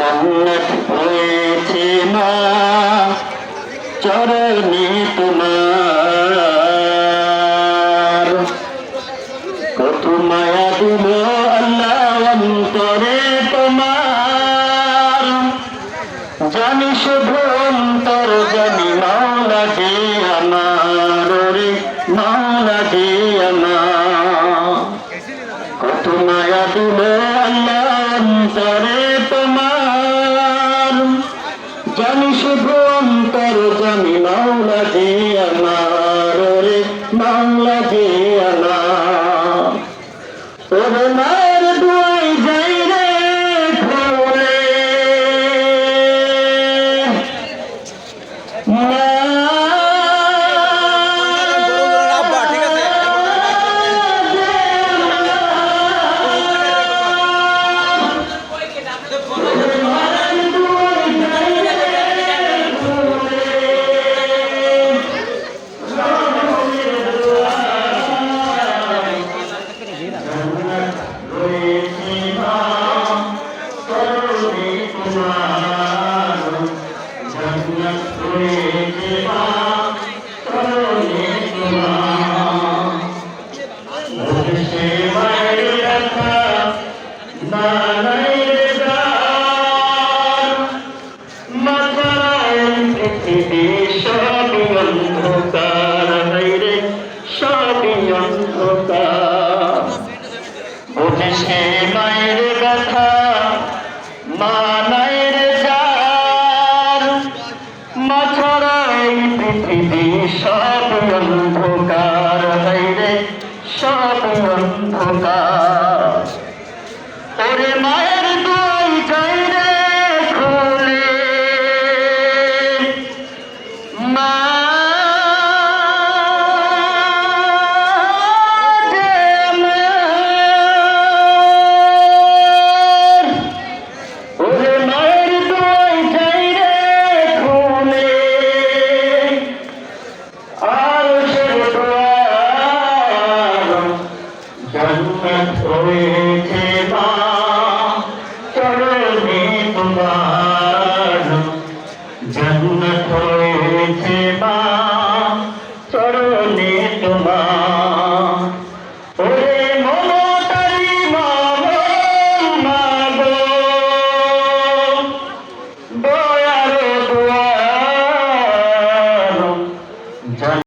জান্নাত হয়েছে মা চরণে তোমার। কত মায়া দিল আল্লাহ অন্তরে তোমার, জানি শুধু অন্তর জানি মাওলা যে আমার রে মাওলা যে আমার। কত মায়া দিল আল্লাহ অন্তরে তোমার, জানি শুধু অন্তর জানি মাওলা যে